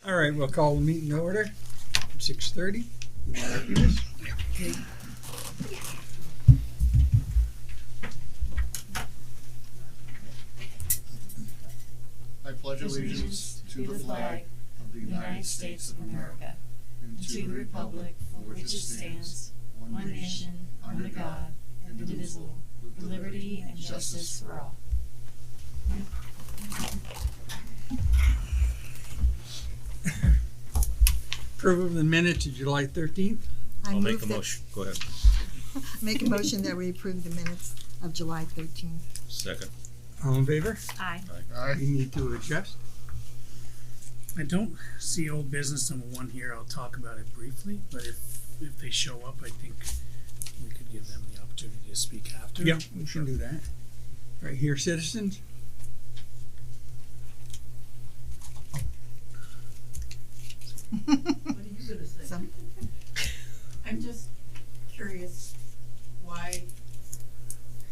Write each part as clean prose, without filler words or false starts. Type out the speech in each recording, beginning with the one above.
All right, we'll call the meeting to order. 6:30. You want to do this? Okay. I pledge allegiance to the flag of the United States of America and to the republic for which it stands, one nation, under God, indivisible, with liberty and justice for all. Approval of the minutes of July 13th. I'll make a motion. Go ahead. Make a motion that we approve the minutes of July 13th. Second. All in favor? Aye. Aye. We need to adjust. I don't see old business number one here. I'll talk about it briefly, but if they show up, I think we could give them the opportunity to speak after. Yeah, we can do that. Right here, citizens. What are you gonna say? Some- I'm just curious why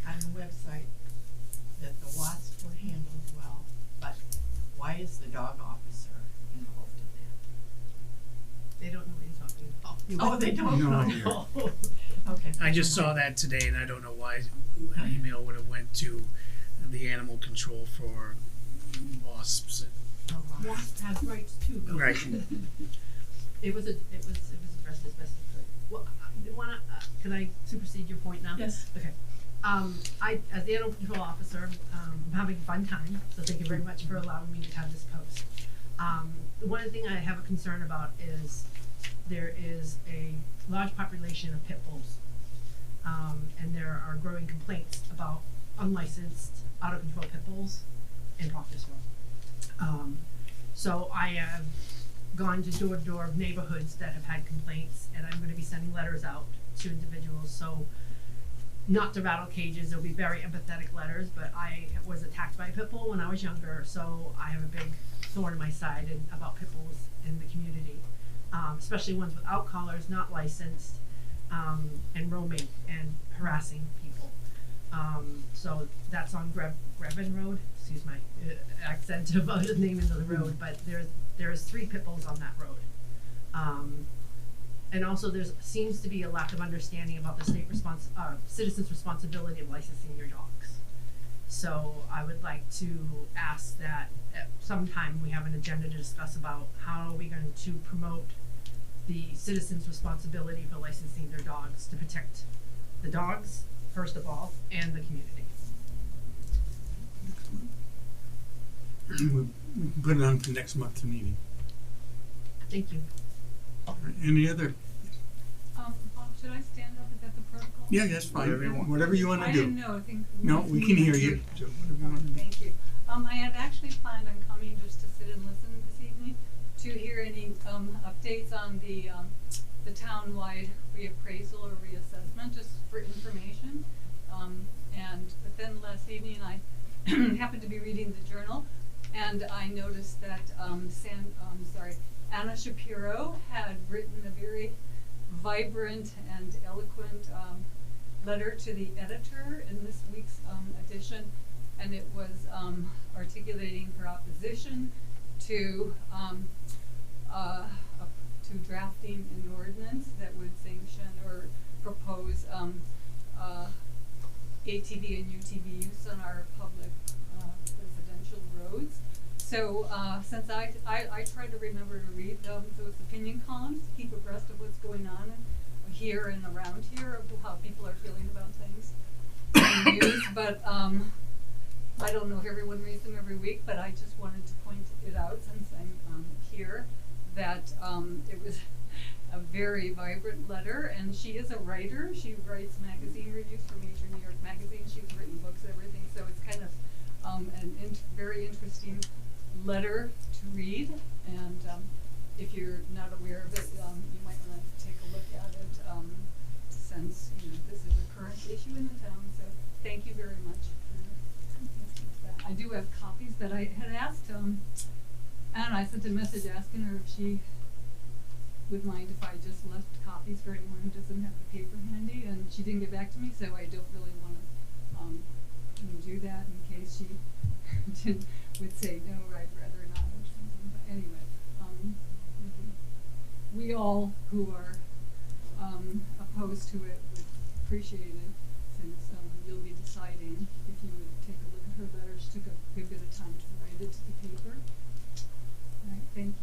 on the website that the wasps were handled well, but why is the dog officer involved in that? They don't know what he's talking about. You Oh, what? they don't No know. idea. Okay. I just saw that today, and I don't know why an email would have went to the animal control for wasps. Oh, wow. Wasp has rights too. don't Right. It was addressed as best it could. Well, can I supersede your point now? Yes. Okay. I, as the animal control officer, I'm having a fun time, so thank you very much for allowing me to have this post. The one thing I have a concern about is there is a large population of pit bulls. And there are growing complaints about unlicensed, out of control pit bulls in Proctorsville. So I have gone to door of neighborhoods that have had complaints, and I'm gonna be sending letters out to individuals, so not to rattle cages, it'll be very empathetic letters, but I was attacked by a pit bull when I was younger, so I have a big thorn in my side about pit bulls in the community. Especially ones without collars, not licensed, and roaming and harassing people. So that's on Grevin Road, excuse my accent of the name of the road, but there's 3 pit bulls on that road. And also seems to be a lack of understanding about the state citizens' responsibility of licensing your dogs. So I would like to ask that at some time we have an agenda to discuss about how are we going to promote the citizens' responsibility for licensing their dogs to protect the dogs, first of all, and the community. We'll put it on for next month's meeting. Thank you. All right, any other? Bob, should I stand up? Is that the protocol? Yeah, that's fine. Whatever you want. Whatever you want to I do. didn't know. I think. No, we can hear you. So whatever you want to do. Thank you. I had actually planned on coming just to sit and listen this evening to hear any updates on the town-wide reappraisal or reassessment, just for information. But then last evening I happened to be reading the journal, and I noticed that Anna Shapiro had written a very vibrant and eloquent letter to the editor in this week's edition, and it was articulating her opposition to drafting an ordinance that would sanction or propose ATV and UTV use on our public residential roads. So since I try to remember to read those opinion columns to keep abreast of what's going on here and around here, of how people are feeling about things in the news, but I don't know if everyone reads them every week, but I just wanted to point it out since I'm here, that it was a very vibrant letter, and she is a writer. She writes magazine reviews for major New York magazines. She's written books and everything, so it's kind of very interesting letter to read, and if you're not aware of it, you might want to take a look at it, since this is a current issue in the town. So thank you very much for that. I do have copies that I had asked, and I sent a message asking her if she would mind if I just left copies for anyone who doesn't have the paper handy, and she didn't get back to me, so I don't really want to do that in case she would say no, I'd rather not or something. But anyway, all who are opposed to it would appreciate it, since you'll be deciding if you would take a look at her letters, took a good bit of time to write it to the paper. All right, thank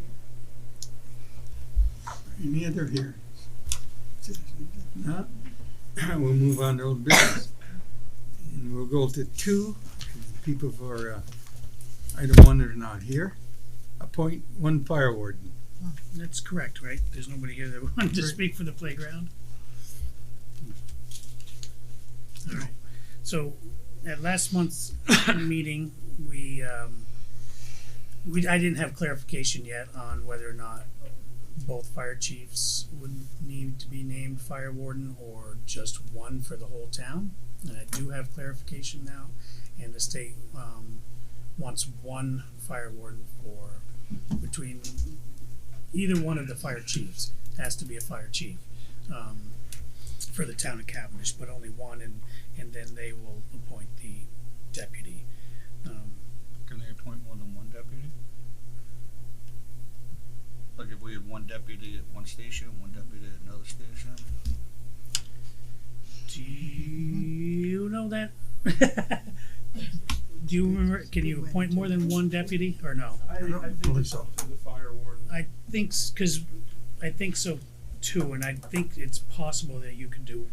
you. Any other hearings? Not? We'll move on to old business. And we'll go to two people for item one that are not here. Appoint one fire warden. That's correct, right? There's nobody here that wanted to Right. speak for the playground? All right. So at last month's meeting, I didn't have clarification yet on whether or not both fire chiefs would need to be named fire warden or just one for the whole town. And I do have clarification now, and the state wants one fire warden for between either one of the fire chiefs. Has to be a fire chief for the town of Cavendish, but only one, and then they will appoint the deputy. Can they appoint more than one deputy? Like if we had one deputy at one station, one deputy at another station? Do you know that? Do you remember? Can you appoint more than one deputy or no? I think it's up to the fire warden. I think because I think so too, and I think it's possible that you could do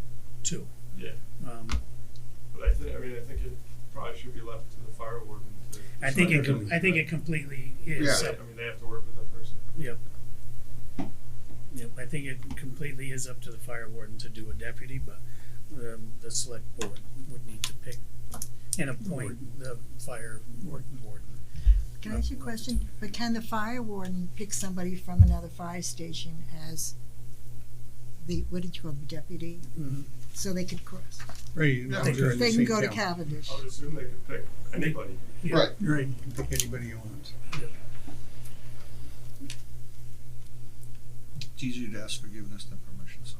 two. Yeah, but I think it probably should be left to the fire warden to. I think it. decide. I think it completely is. Yeah. I mean, they have to work with that person. Yep. Yep. I think it completely is up to the fire warden to do a deputy, but the select board would need to pick and appoint the fire warden. Can I ask you a question? But can the fire warden pick somebody from another fire station as the, what did you call them, deputy? Mhm. So they could cross, Right. Yeah. they're in the they can same go to town. Cavendish. I would assume they could pick anybody. Yeah. Right. Right, you can pick anybody you want. It's easier to ask forgiveness than permission, so.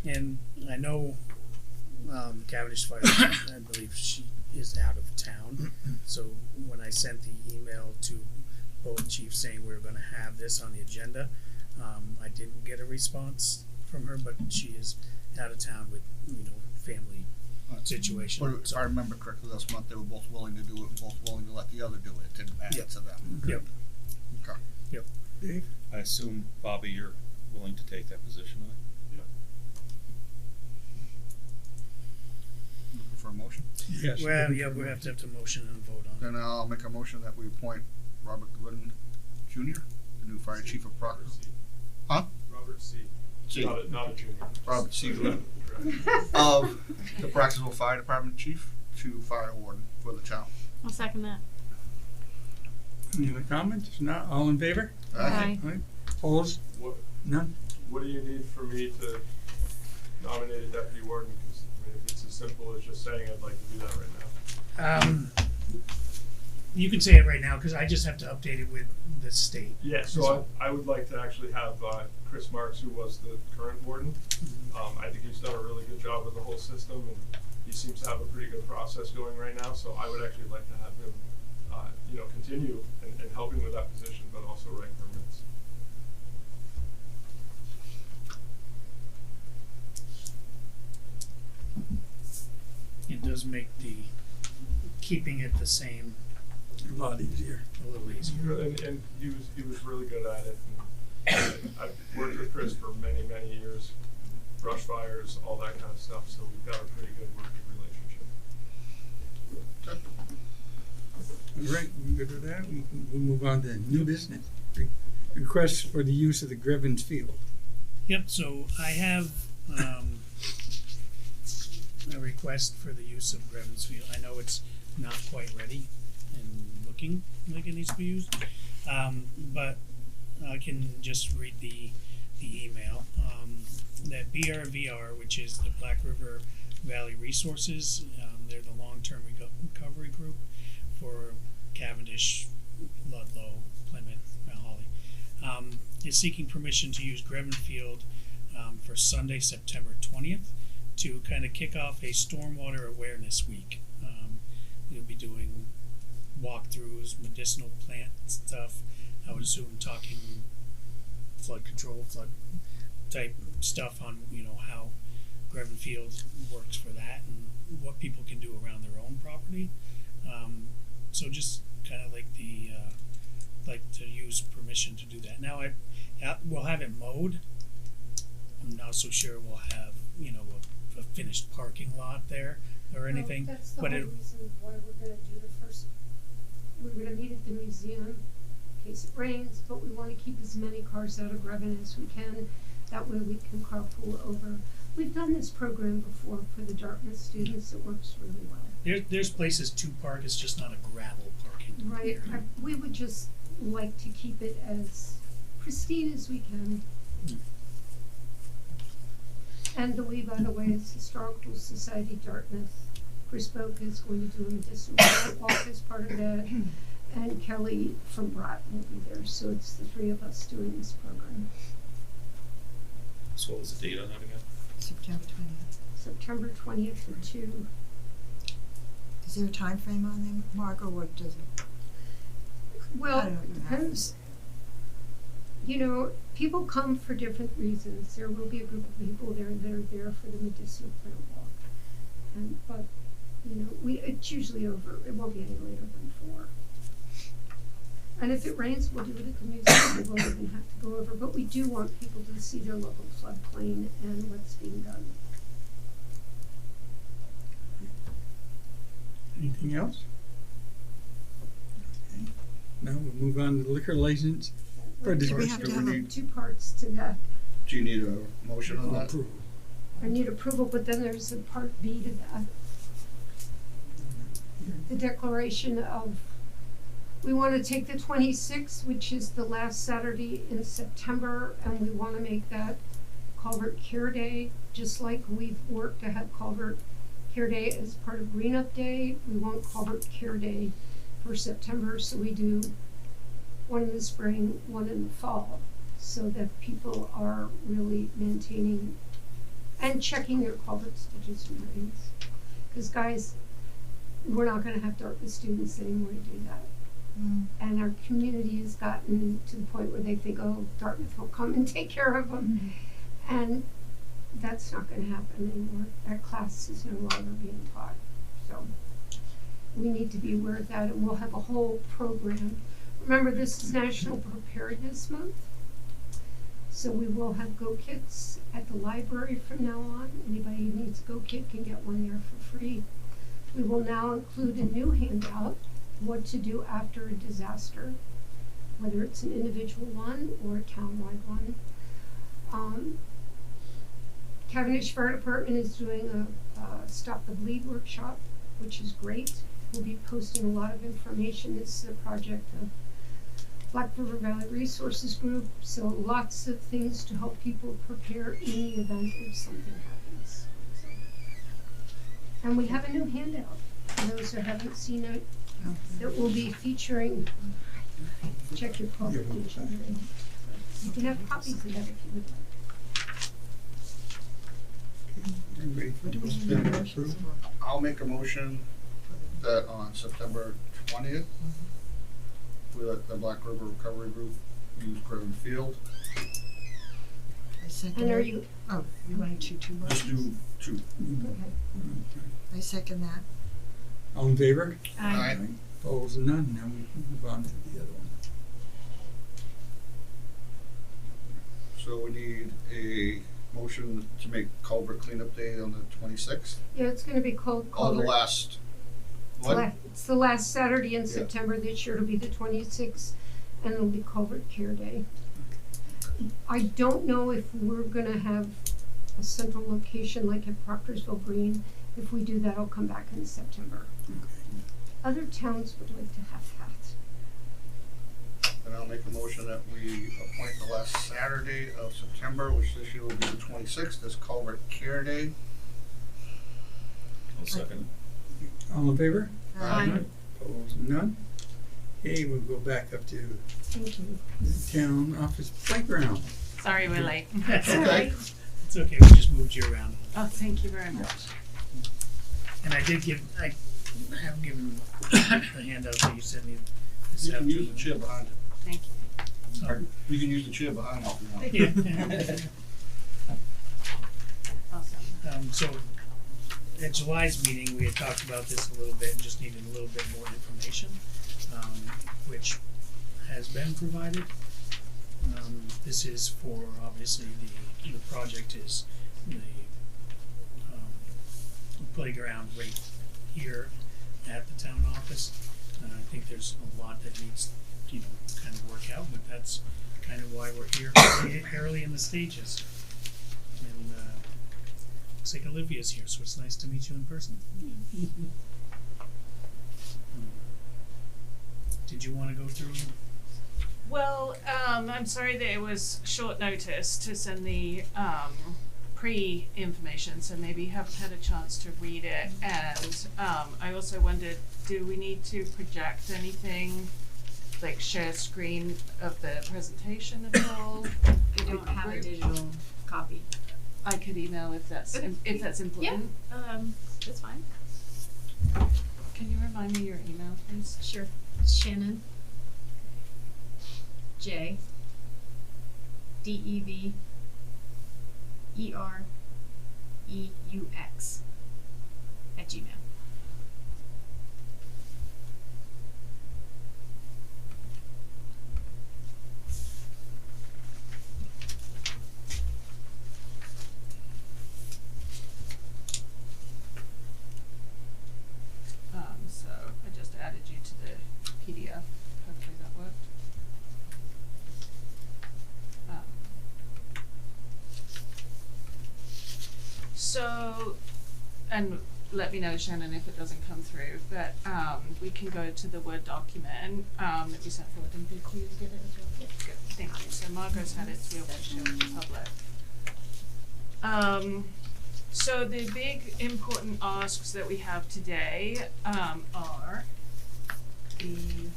And I know Cavendish Fire, I believe she is out of town. So when I sent the email to both chiefs saying we were going to have this on the agenda, I didn't get a response from her, but she is out of town with, family situation. But if I remember correctly, last month, they were both willing to do it and both willing to let the other do it. It didn't matter Yep. to them. Yep. Okay. Dave? I assume, Bobby, you're willing to take that position on? Looking for a motion? Yes. Well, yeah, we have to have to motion and vote on it. Then I'll make a motion that we appoint Robert Glidden Jr., the new fire chief of Robert Proctor. C. Huh? Robert C. C. Not a junior. Robert C. Glidden. Correct. Of the Proctorsville Fire Department chief to fire warden for the town. I'll second that. Any other comments? If not, all in favor? Aye. Aye. Opposed? What, None? what do you need for me to nominate a deputy warden? Because, if it's as simple as just saying I'd like to do that right now. You can say it right now because I just have to update it with the state. Yeah, so I would like to actually have Chris Marks, who was the current warden. I think he's done a really good job with the whole system, and he seems to have a pretty good process going right now. So I would actually like to have him, continue and helping with that position, but also write permits. It does make the keeping it the same A lot easier. a little easier. And he was really good at it. And I've worked with Chris for many, many years, brush fires, all that kind of stuff. So we've got a pretty good working relationship. All right, we good with that? We'll move on to new business. Requests for the use of the Grevens Field. Yep, so I have a request for the use of Grevens Field. I know it's not quite ready and looking like it needs to be used, but I can just read the email. That BRVR, which is the Black River Valley Resources, they're the long-term recovery group for Cavendish, Ludlow, Plymouth, Mount Holly, is seeking permission to use Grevin Field for Sunday, September 20th to kind of kick off a stormwater awareness week. We'll be doing walkthroughs, medicinal plant stuff. I would assume talking flood control, flood type stuff on, how Grevin Field works for that and what people can do around their own property. So just kind of like like to use permission to do that. Now we'll have it mowed. I'm not so sure we'll have, a finished parking lot there or anything. That's the but whole reason why we're gonna do the first, we're gonna meet at the museum in case it rains, but we wanna keep as many cars out of Grevin as we can. That way we can carpool over. We've done this program before for the Dartmouth students. It works really well. There's places to park, it's just not a gravel parking. Right, we would just like to keep it as pristine as we can. And the way, by the way, is Historical Society Dartmouth. Chris Boak is going to do a medicinal plant walk as part of that, and Kelly from Brat will be there. So it's the three of us doing this program. So what was the date on that again? September 20th. September 20th at 2. Is there a time frame on them, Mark, or what does it? Well, I don't know. it depends. People come for different reasons. There will be a group of people there that are there for the medicinal plant walk. But it's usually over. It won't be any later than 4. And if it rains, we'll do it at the museum. We won't even have to go over. But we do want people to see their local floodplain and what's being done. Anything else? Okay. Now we'll move on to the liquor license. For Do we district. have to Do we have a, need- 2 parts to that. Do you need a motion on that? Approval. I need approval, but then there's a part B to that. The declaration of, we want to take the 26th, which is the last Saturday in September, and we want to make that Culvert Care Day, just like we've worked to have Culvert Care Day as part of Green Up Day. We want Culvert Care Day for September, so we do one in the spring, one in the fall, so that people are really maintaining and checking their culvert ditches and drains. Because guys, we're not gonna have Dartmouth students anymore to do that. And our community has gotten to the point where they think, oh, Dartmouth will come and take care of them. And that's not gonna happen anymore. That class is no longer being taught. So we need to be aware of that, and we'll have a whole program. Remember, this is National Preparedness Month. So we will have Go Kits at the library from now on. Anybody who needs a Go Kit can get one there for free. We will now include a new handout, what to do after a disaster, whether it's an individual one or a town-wide one. Cavendish Fire Department is doing a Stop the Bleed workshop, which is great. We'll be posting a lot of information. This is a project of Black River Valley Resources Group, so lots of things to help people prepare in the event if something happens. So. And we have a new handout for those who haven't seen it that will be featuring, check your qualifications. You can have copies of that if you would like. Everybody what do we need Yeah. motions for? I'll make a motion that on September 20th, we let the Black River Recovery Group use Grevin Field. I second And are it. you, Oh, you want to do 2 Just motions? do 2. okay. I second that. All in favor? Aye. Opposed, none. Now we can move on to the other one. So we need a motion to make culvert cleanup day on the 26th. Yeah, it's gonna be called Oh, the Culvert. last, It's what? it's the last Saturday in Yeah. September this year. It'll be the 26th, and it'll be Culvert Care Day. I don't know if we're gonna have a central location like at Proctorsville Green. If we do that, I'll come back in September. Other towns would like to have that. And I'll make a motion that we appoint the last Saturday of September, which this year will be the 26th, as Culvert Care Day. I'll second. All in favor? Aye. Opposed, none. Okay, we'll go back up to Thank you. the town office playground. Sorry we're late. That's Okay. Alright. It's okay, we just moved you around. Oh, thank you very much. And I did give, have given the handout that you sent me this You can use afternoon. the chair behind it. Thank you. Oh, You can use the chair behind it if you want. yeah. Awesome. So at July's meeting, we had talked about this a little bit and just needed a little bit more information, which has been provided. This is for, obviously, the project is the playground right here at the town office. I think there's a lot that needs, kind of work out, but that's kind of why we're here early in the stages. And looks like Olivia's here, so it's nice to meet you in person. Did you want to go through? Well, I'm sorry that it was short notice to send the pre-information, so maybe you haven't had a chance to read it. And I also wondered, do we need to project anything, like share screen of the presentation at all? We don't have a digital copy. I could email if that's important. That's fine. Can you remind me your email, please? Sure. It's Shannon J DEVEREUX @gmail. So I just added you to the PDF. Hopefully that worked. So, and let me know, Shannon, if it doesn't come through, but we can go to the Word document that we sent forward. And did you get it as well? Good, thank you. So Margot's had it to be able to show the public. So the big important asks that we have today are the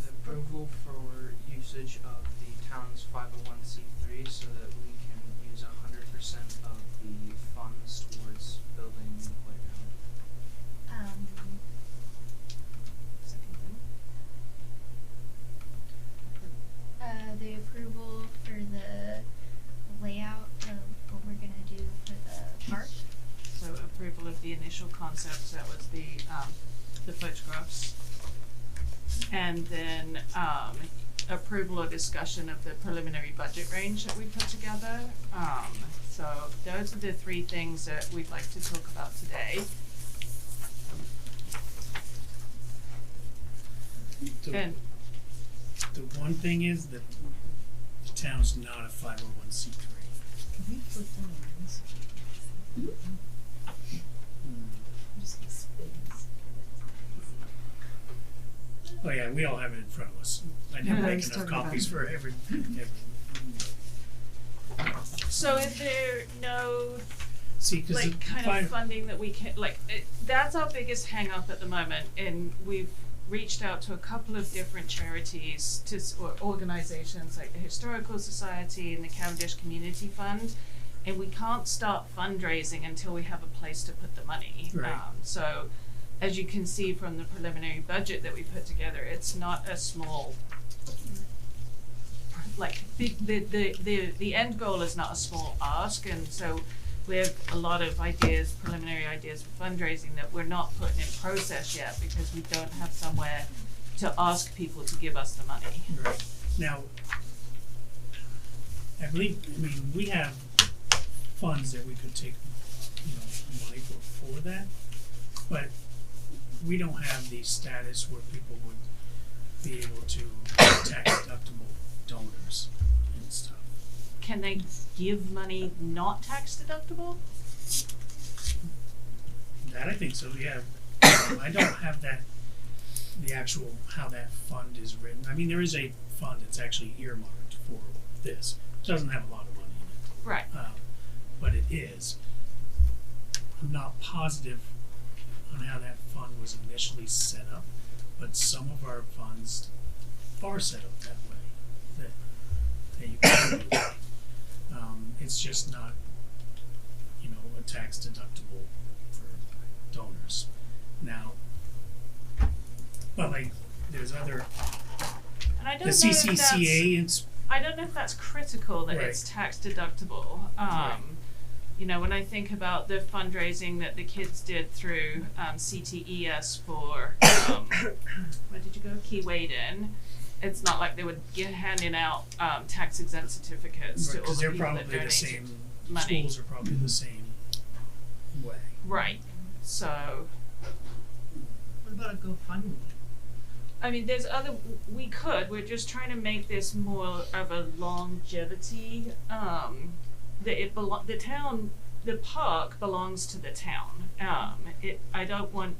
approval for usage of the town's 501c3 so that we can use 100% of the funds towards building the playground. second thing. The approval for the layout of what we're gonna do for the park. So approval of the initial concept, that was the photographs. And then approval or discussion of the preliminary budget range that we put together. So those are the three things that we'd like to talk about today. And The one thing is that the town's not a 501c3. Can we flip them around? Oh yeah, we all have it in front of us. I didn't Yeah, I make was enough talking about copies it. for every. so is there no See, because like kind of funding that we can that's our biggest hang up at the moment, and we've reached out to a couple of different charities or organizations like the Historical Society and the Cavendish Community Fund, and we can't start fundraising until we have a place to put the money. Right. So as you can see from the preliminary budget that we put together, it's not a small the end goal is not a small ask, and so we have a lot of ideas, preliminary ideas for fundraising that we're not putting in process yet because we don't have somewhere to ask people to give us the money. Right. Now, I mean, we have funds that we could take, money for that, but we don't have the status where people would be able to tax deductible donors and stuff. Can they give money not tax deductible? That I think so, yeah. I don't have the actual, how that fund is written. I mean, there is a fund that's actually earmarked for this. It doesn't have a lot of money in it. Right. But it is. I'm not positive on how that fund was initially set up, but some of our funds are set up that way, that you can do. It's just not, a tax deductible for donors. Now, but like, there's other, And I don't the know if that's, CCCA, it's, I don't know if that's critical that it's tax deductible. Right. You know, when I think about the fundraising that the kids did through CTES for where did you go? Keewaydin. It's not like they were handing out tax exempt certificates to all because the they're people that probably the donated same, money. schools are probably the same way. Right. So What about a GoFundMe? I mean, there's other. We're just trying to make this more of a longevity. The town, the park belongs to the town. I don't want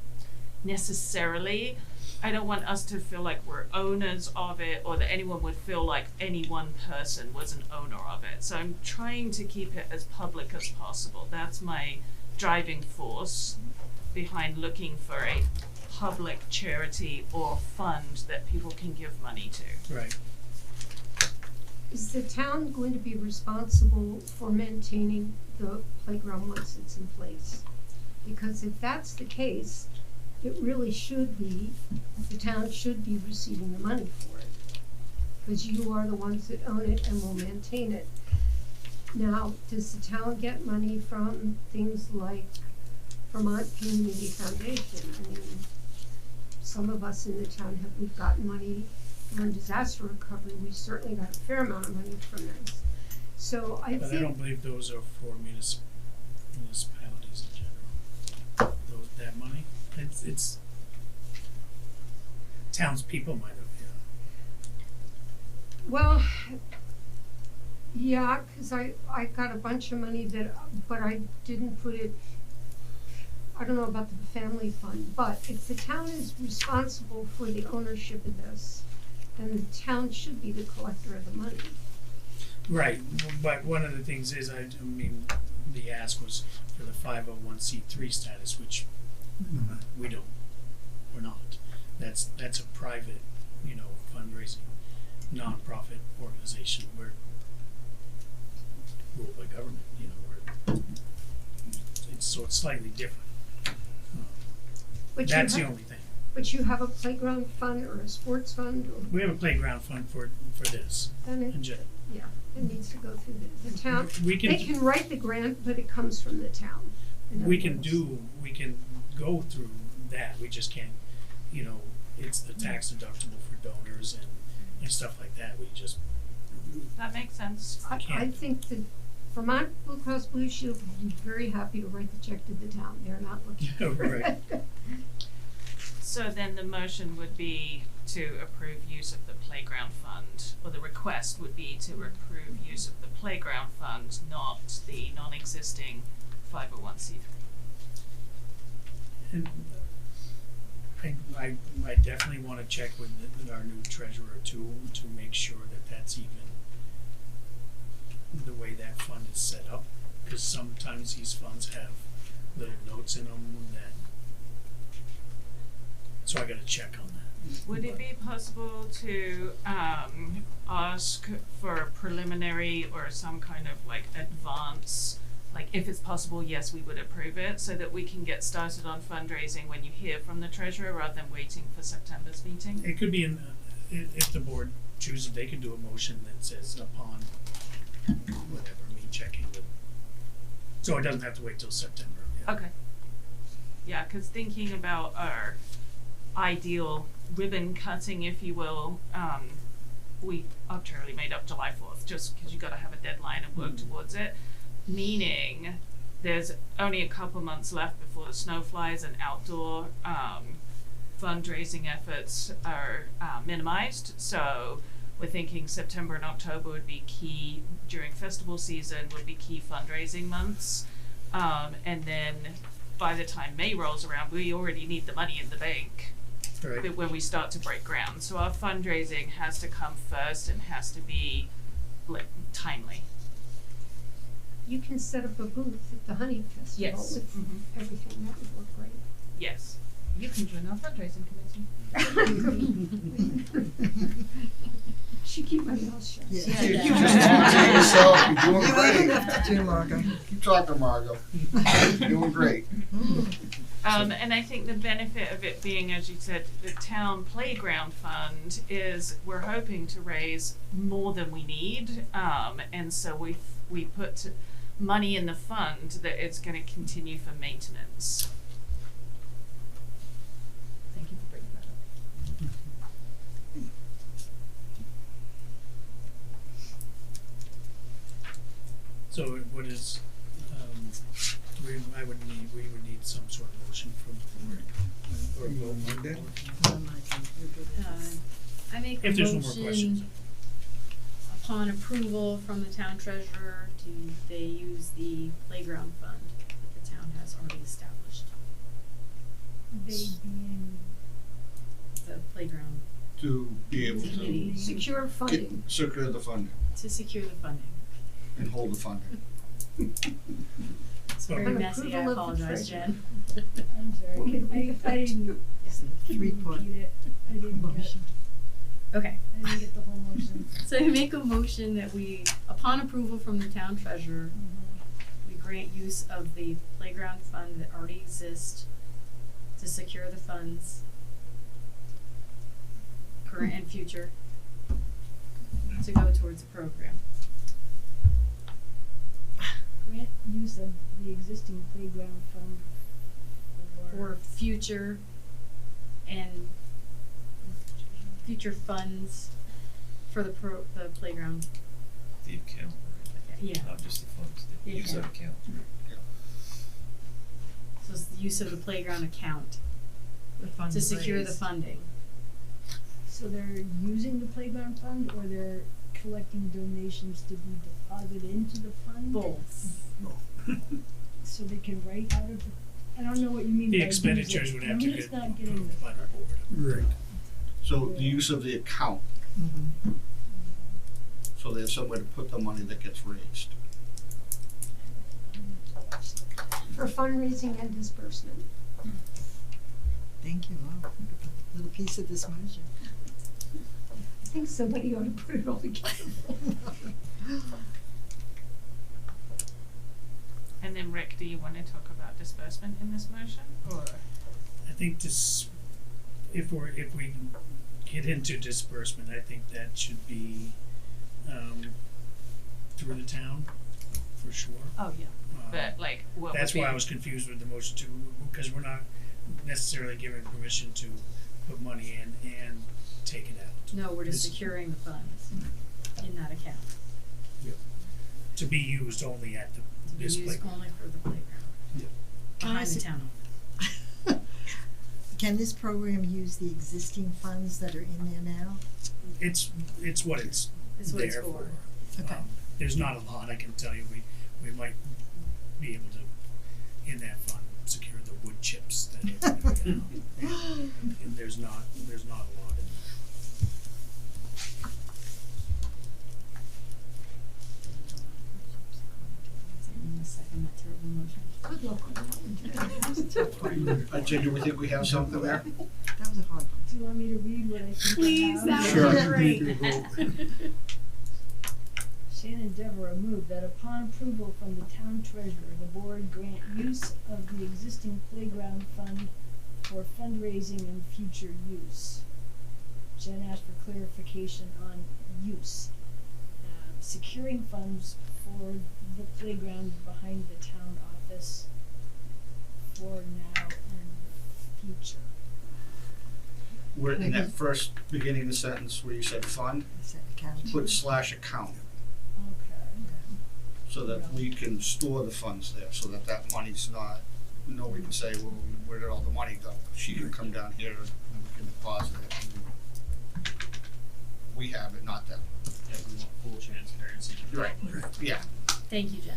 necessarily. I don't want us to feel like we're owners of it, or that anyone would feel like any one person was an owner of it. So I'm trying to keep it as public as possible. That's my driving force behind looking for a public charity or fund that people can give money to. Right. Is the town going to be responsible for maintaining the playground once it's in place? Because if that's the case, it really should be, the town should be receiving the money for it. Because you are the ones that own it and will maintain it. Now, does the town get money from things like Vermont Community Foundation? I mean, some of us in the town we've gotten money during disaster recovery. We certainly got a fair amount of money from this. So I But think. I don't believe those are for municipalities in general. That money, it's townspeople might have, Well, yeah, 'cause I got a bunch of money but I didn't put it, I don't know about the family fund, but if the town is responsible for the ownership of this, then the town should be the collector of the money. Right, but one of the things is, I mean, the ask was for the 501c3 status, which we're not. That's a private, fundraising, nonprofit organization. We're ruled by government, so it's slightly different. But That's the only thing. But you have a playground fund or a sports fund or? We have a playground fund for this. Then it, in general. yeah, it needs to go through the town. We can- They can write the grant, but it comes from the town. in We other can words. we can go through that, we just can't, it's the tax deductible for donors and stuff like that, we just, That makes sense. I can't. think that Vermont Blue Cross Blue Shield would be very happy to write the check to the town. They're not looking for Right. it. So then the motion would be to approve use of the playground fund, or the request would be to approve use of the playground fund, not the non-existing 501c3. and I definitely wanna check with our new treasurer to make sure that that's even the way that fund is set up, cause sometimes these funds have little notes in them that, so I gotta check on that. Would it be possible to ask for a preliminary or some kind of like advance, like if it's possible, yes, we would approve it, so that we can get started on fundraising when you hear from the treasurer rather than waiting for September's meeting? It could be if the board chooses, they could do a motion that says upon whatever, me checking with, so it doesn't have to wait till September. Yeah. Okay. Yeah, 'cause thinking about our ideal ribbon cutting, if you will, we arbitrarily made up July 4th, just 'cause you gotta have a deadline and work towards it. Meaning, there's only a couple months left before the snow flies and outdoor fundraising efforts are minimized. So we're thinking September and October would be key, during festival season would be key fundraising months. And then by the time May rolls around, we already need the money in the bank Right. when we start to break ground. So our fundraising has to come first and has to be timely. You can set up a booth at the Honey Festival Yes. with everything. That would work great. Yes. You can join our fundraising committee. She keep my mouth shut. Yeah. Yeah. You just talk to yourself, you're doing You great. don't have to do, Margo. Keep talking, Margo. You're doing great. And I think the benefit of it being, as you said, the town playground fund is we're hoping to raise more than we need. And so we put money in the fund that is gonna continue for maintenance. Thank you for bringing that up. So what is, we would need some sort of motion from the board. Or vote on that. I make a If there's no more questions. motion upon approval from the town treasurer they use the playground fund that the town has already established. They being The playground, To be able to Committee. secure funding. secure the funding to secure the funding. and hold the funding. It's very An messy, I approval of the apologize, treasurer. Jen. I'm sorry, I didn't Three-part repeat it, I didn't get, motion. Okay. I didn't get the whole motion. So I make a motion that we, upon approval from the town treasurer, we grant use of the playground fund that already exists to secure the funds, current and future, to go towards the program. Grant use of the existing playground fund For future and future funds for the playground. The account, Yeah. not just the funds, the The use of account. account. So it's the use of the playground account to secure the funding. So they're using the playground fund, or they're collecting donations to be deposited into the fund? Both. So they can write out of the, I don't know what you mean by The use expenditures it. would have to I'm get just not getting approved by the board. Right. So the use of the account, so there's somewhere to put the money that gets raised. For fundraising and disbursement. Thank you, wow, little piece of this motion. I think somebody ought to put it all together. And then Rick, do you wanna talk about disbursement in this motion, or? I think if we get into disbursement, I think that should be, through the town, for sure. Oh, yeah, Uh, but like, what would be? That's why I was confused with the motion too, because we're not necessarily given permission to put money in and take it out. No, we're just This- securing the funds in that account. To be used only at To be this used playground. only for the playground. Yeah. Behind the Honestly- town office. Can this program use the existing funds that are in there now? It's what it's It's what it's there for. for. Okay. There's not a lot, I can tell you, we might be able to, in that fund, secure the wood chips that are gonna go down. And there's not a lot in there. Anyone second that terrible motion? Good luck on that one. Jay, do we think we have something there? That was a hard one. Do you want me to read what I think Please, I that have? Sure. would be great. Shannon Deborah moved that upon approval from the town treasurer, the board grant use of the existing playground fund for fundraising and future use. Jen asked for clarification on use. Securing funds for the playground behind the town office for now and future. We're in that first beginning of the sentence where you said fund, Is that account? put / account, Okay. so that we can store the funds there, so that that money's not, nobody can say, well, where did all the money go? She can come down here and we can deposit it, and we have it, not them. Yeah, we want full transparency. Right, yeah, Thank you, Jen.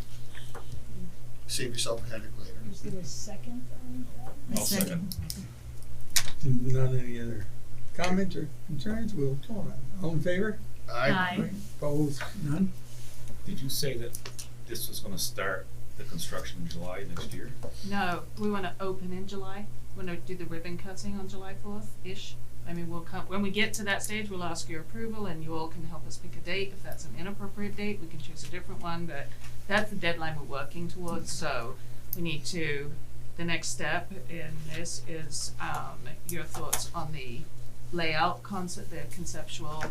save yourself a headache later. Is there a second on that? I'll second. None any other comments or concerns, we'll call on. All in favor? Aye. Opposed? None? Did you say that this was gonna start the construction in July next year? No, we wanna open in July, we wanna do the ribbon cutting on July 4th-ish. I mean, we'll come, when we get to that stage, we'll ask your approval and you all can help us pick a date. If that's an inappropriate date, we can choose a different one, but that's the deadline we're working towards, so we need to, the next step in this is your thoughts on the layout concept, the conceptual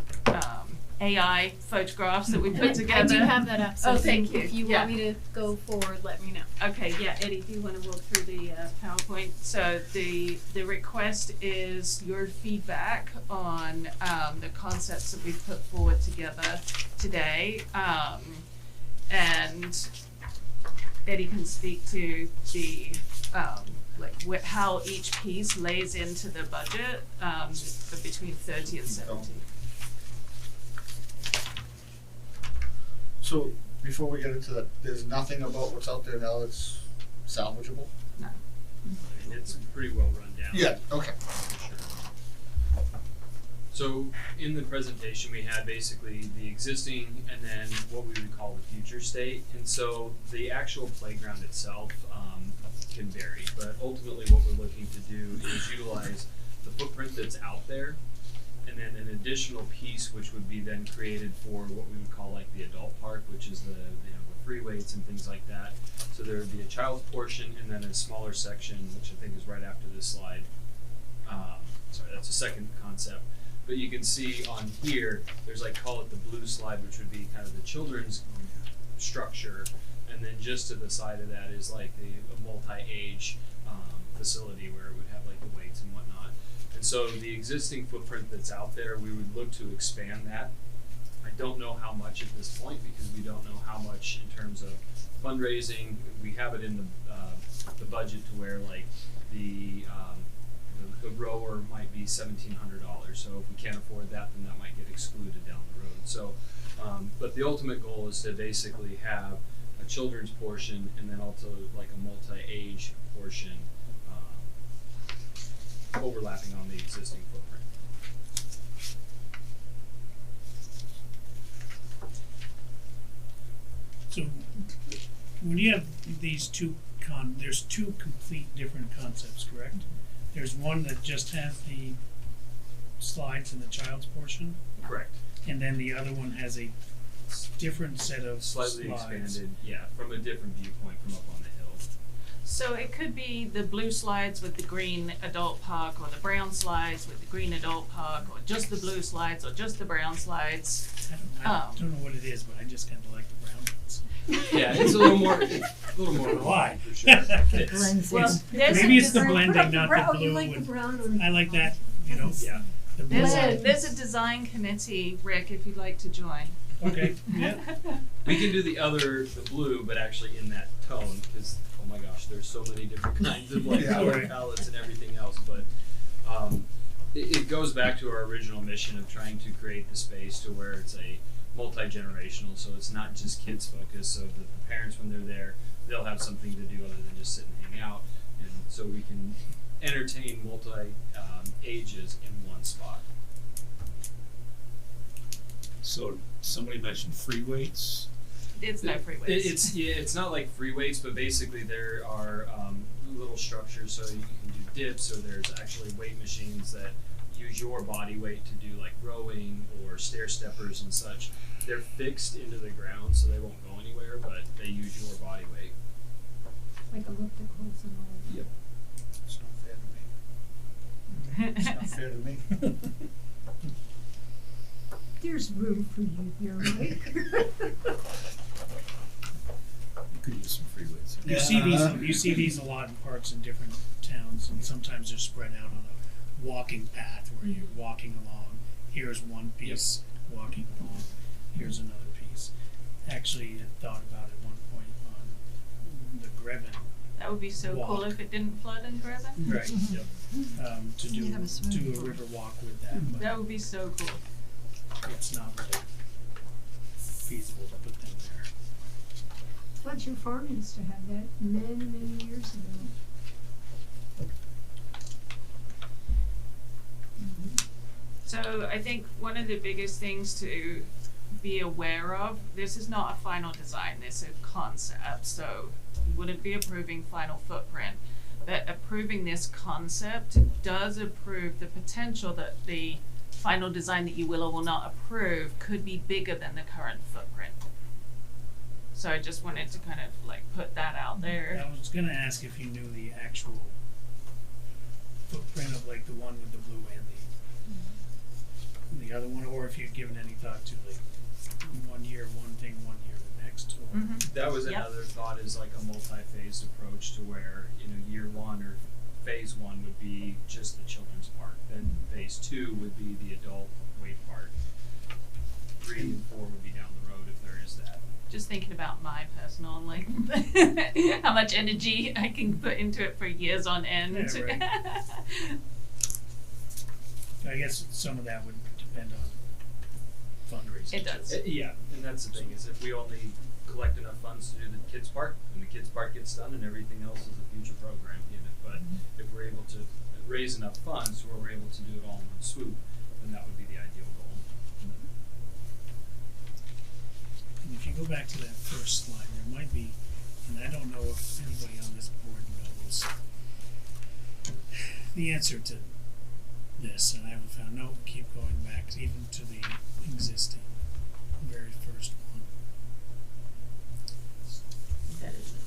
AI photographs that we put together. I do have that up, so Oh, thank you. if you Yeah. want me to go forward, let me know. Okay, yeah, Eddie, do you want to walk through the PowerPoint? So the request is your feedback on the concepts that we've put forward together today, and Eddie can speak to the how each piece lays into the budget between 30 and 70. So before we get into that, there's nothing about what's out there now that's salvageable? No. It's pretty well run down. Yeah, okay. For sure. So in the presentation, we had basically the existing and then what we would call the future state. And so the actual playground itself can vary, but ultimately what we're looking to do is utilize the footprint that's out there and then an additional piece which would be then created for what we would call like the adult park, which is the the free weights and things like that. So there would be a child's portion and then a smaller section, which I think is right after this slide. Sorry, that's a second concept. But you can see on here, there's like, call it the blue slide, which would be kind of the children's structure. And then just to the side of that is like a multi-age facility where it would have like the weights and whatnot. And so the existing footprint that's out there, we would look to expand that. I don't know how much at this point because we don't know how much in terms of fundraising. We have it in the budget to where like the rower might be $1,700. So if we can't afford that, then that might get excluded down the road. So, but the ultimate goal is to basically have a children's portion and then also like a multi-age portion overlapping on the existing footprint. So when you have these there's two complete different concepts, correct? There's one that just has the slides in the child's portion, Correct. and then the other one has a different set of Slightly slides. expanded, yeah, from a different viewpoint from up on the hill. So it could be the blue slides with the green adult park, or the brown slides with the green adult park, or just the blue slides, or just the brown slides. I don't know what it is, but I just kind of like the brown ones. Yeah, it's a little more Why? for sure. Blends Well, in. there's Maybe a it's the design- blending, not the Oh, blue. you like the and- brown one? I like that, you know. Yeah. The blue one. There's a design committee, Rick, if you'd like to join. Okay, yeah. We can do the blue, but actually in that tone, because oh my gosh, there's so many different kinds of like Yeah. color Right. palettes and everything else. But it goes back to our original mission of trying to create the space to where it's a multi-generational, so it's not just kids focused. So that the parents, when they're there, they'll have something to do other than just sit and hang out, and so we can entertain multi ages in one spot. So somebody mentioned free weights. It's no free weights. It's not like free weights, but basically there are little structures, so you can do dips, so there's actually weight machines that use your body weight to do like rowing or stair steppers and such. They're fixed into the ground, so they won't go anywhere, but they use your body weight. Like ellipticals and all of that. Yep. It's not fair to me. It's not fair to me. There's room for you here, Mike. You could use some free weights. You see these a lot in parks in different towns, and sometimes they're spread out on a walking path where you're walking along. Here's one piece walking along. Here's another piece. Actually, I thought about at one point on the Greven. That would be so cool Walk. if it didn't flood in Greven. Right. Yep. To You do have a swimming a pool. river walk with that, but That would be so cool. it's not really feasible to put them there. Fletcher Farm used to have that many, many years ago. So I think one of the biggest things to be aware of, this is not a final design, this is a concept, so you wouldn't be approving final footprint. But approving this concept does approve the potential that the final design that you will or will not approve could be bigger than the current footprint. So I just wanted to kind of like put that out there. I was gonna ask if you knew the actual footprint of like the one with the blue and the other one, or if you'd given any thought to like 1 year one thing, 1 year the next, or That was Yep. another thought, is like a multi-phased approach to where, year one or phase one would be just the children's park. Then phase two would be the adult wait park. 3 and 4 would be down the road if there is that. Just thinking about my personal, like, how much energy I can put into it for years on end. Yeah, I guess some of that would depend on fundraising. It does. Yeah, and that's the thing, is if we only collect enough funds to do the kids park, then the kids park gets done and everything else is a future program unit. But if we're able to raise enough funds where we're able to do it all in one swoop, then that would be the ideal goal. And if you go back to that first slide, there might be, and I don't know if anybody on this board knows the answer to this, and I haven't found, no, keep going back even to the existing, very first one. That is it.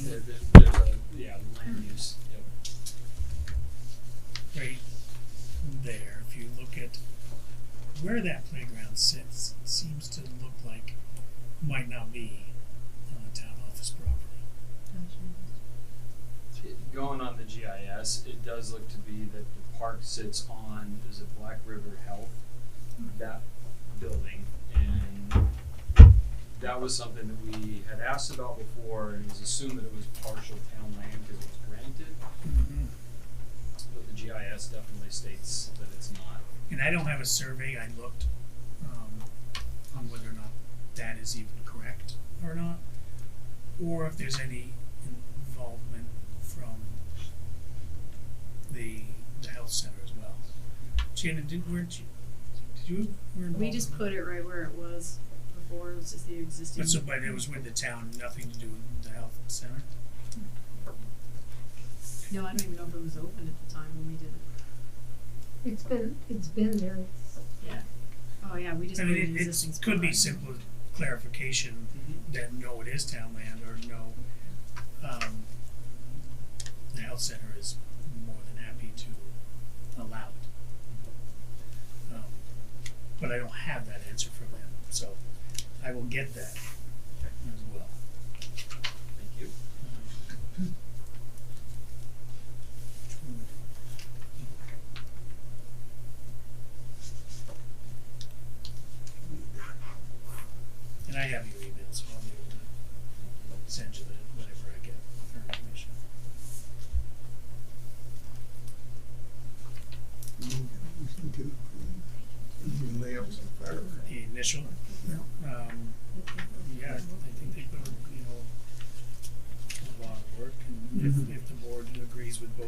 There's the land use, Right there, if you look at where that playground sits, it seems to look like might not be on a town office property. Going on the GIS, it does look to be that the park sits on, is it Black River Health, that building, and that was something that we had asked about before, and it was assumed that it was partial town land because it was granted, but the GIS definitely states that it's not. And I don't have a survey, I looked, on whether or not that is even correct or not, or if there's any involvement from the health center as well. Shannon, did you, were involved? We just put it right where it was before, it was just the existing. But it was with the town, nothing to do with the health center? No, I don't even know if it was open at the time when we did it. It's been there. Yeah. Oh, yeah, we just I put mean, an existing it spot. could be simple clarification that no, it is town land, or no, the health center is more than happy to allow it. But I don't have that answer from them, so I will get that as well. Thank you. And I have your email, so I'll be able to send you whatever I get for information. The layouts of the fire. The initial, yeah, I think they put, a lot of work, and if the board agrees with both.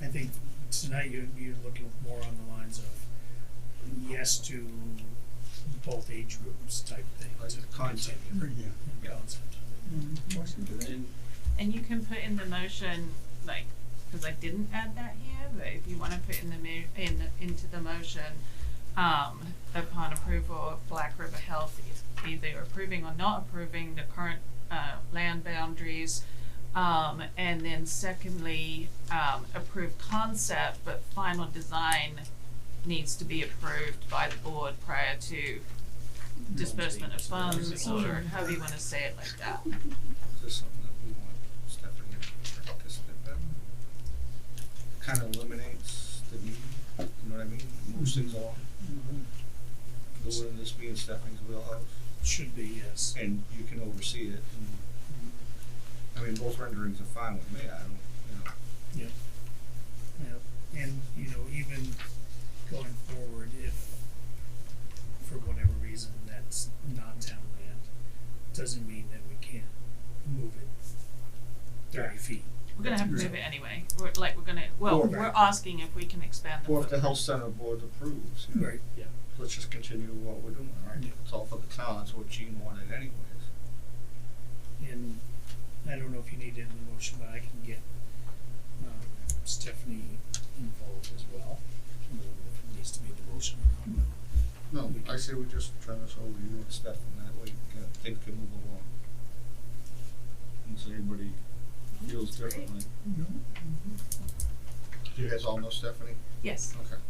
I think tonight you're looking more on the lines of yes to both age groups type thing. Like to the concept. continue. Yeah. Concept. And you can put in the motion, like, because I didn't add that here, but if you want to put in into the motion, upon approval of Black River Health, either approving or not approving the current land boundaries, and then secondly, approve concept, but final design needs to be approved by the board prior to disbursement of funds, or however you want to say it like that. Is this something that we want Stephanie to participate in? Kind of eliminates the need, you know what I mean? Moves things along. Wouldn't this be in Stephanie's wheelhouse? Should be, yes. And you can oversee it. I mean, both renderings are fine with me, I don't, Yep. Yep. And, even going forward, if for whatever reason that's not town land, doesn't mean that we can't move it 30 feet. We're gonna have to move it anyway. We're Or- we're asking if we can expand the Or if the footprint. health center board approves, Right. Yeah. let's just continue what we're doing, right? Yeah. It's all for the town, that's what Gene wanted anyways. And I don't know if you need it in the motion, but I can get Stephanie involved as well. I don't know if it needs to be the motion or not. No, I say we just turn this over to you and Steph, and that way things can move along. Unless everybody feels differently. Do you guys all know Stephanie? Yes. Okay.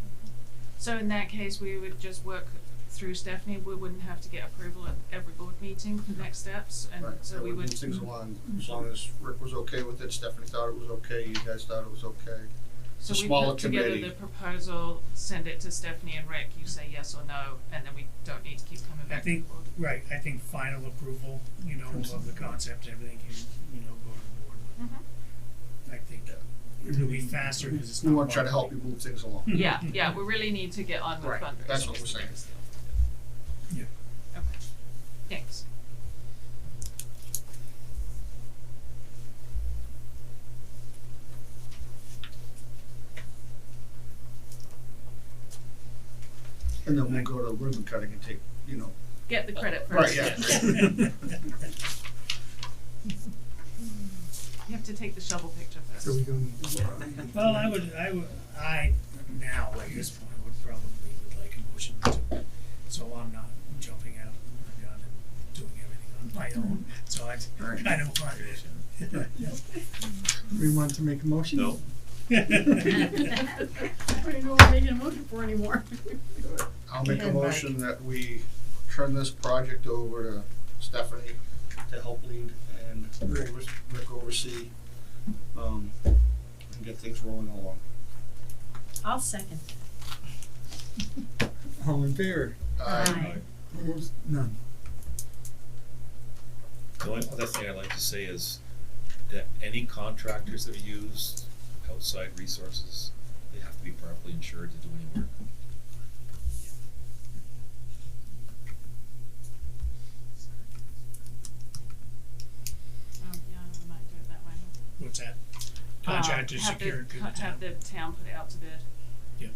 So in that case, we would just work through Stephanie. We wouldn't have to get approval at every board meeting for next steps, and Right, so that we would would. move things along, as long as Rick was okay with it, Stephanie thought it was okay, you guys thought it was okay. So It's a we smaller put together committee. the proposal, send it to Stephanie and Rick. You say yes or no, and then we don't need to keep coming I back. think, to the board. right, I think final approval, you know, of the concept, everything can, you know, go to the board. Mhm. I think it'll be faster because it's not. We wanna try to help you move things along. Yeah, yeah, we really need to get on with Right, fundraising. that's what we're saying. Yeah. Okay, thanks. And then we'll go to ribbon cutting and take, you know. Get the credit Right, first. yeah. You have to take the shovel picture first. So we don't need to vote on anything. Well, I now at this point would probably would like a motion to, so I'm not jumping out of the gun and doing everything on my own. So I Right. kind of want We want to make a motion? No. I don't even know what I'm making a motion for anymore. I'll make a ahead, Mike. motion that we turn this project over to Stephanie to help lead and Rick oversee, and get things rolling along. I'll second. All in favor? Aye. Opposed? None. The only other thing I'd like to say is that any contractors that use outside resources, they have to be properly insured to do any work. Oh, yeah, we might do it that way. What's that? Contractor Have the- secured to the Have town. the town put it out to bid. Yep.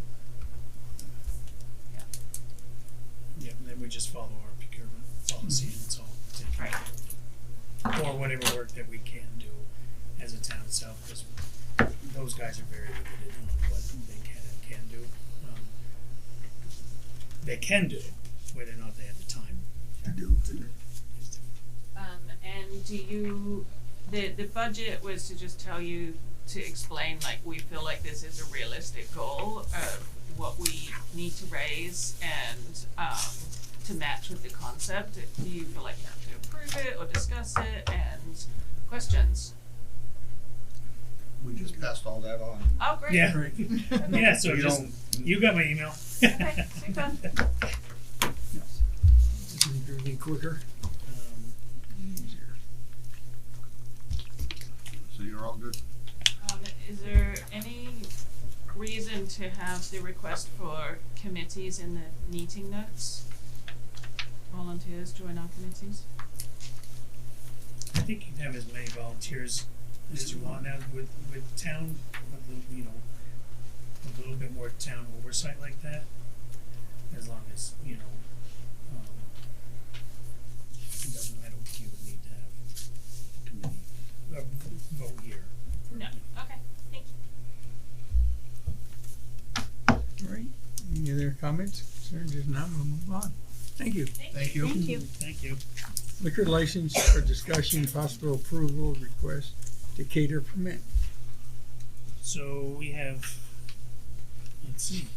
Yeah. Yep, and then we just follow our procurement policy and it's all taken care of. Or whatever work that we can do as a town itself, because those guys are very limited on what they can and can't do. They can do it, whether or not they have the time to do it. And do you, the budget was to just tell you, to explain, like, we feel like this is a realistic goal of what we need to raise and, to match with the concept. Do you feel like you have to approve it or discuss it, and questions? We just passed all that on. Oh, great. Yeah, Right. yeah, so We just, don't- you got my email. Okay, super. Just make everything quicker. Easier. So you're all good? Is there any reason to have the request for committees in the meeting notes? Volunteers join our committees? I think you can have as many volunteers as you want now with town, a little, you know, a little bit more town oversight like that. As long as, you know, it doesn't, I don't think you would need to have committee, vote here. No, okay, thank you. All right. Any other comments? Sir, just now we'll move on. Thank you. Thank you. Thank you. Thank you. Liquor license for discussion, possible approval, request to cater permit. So we have, let's see.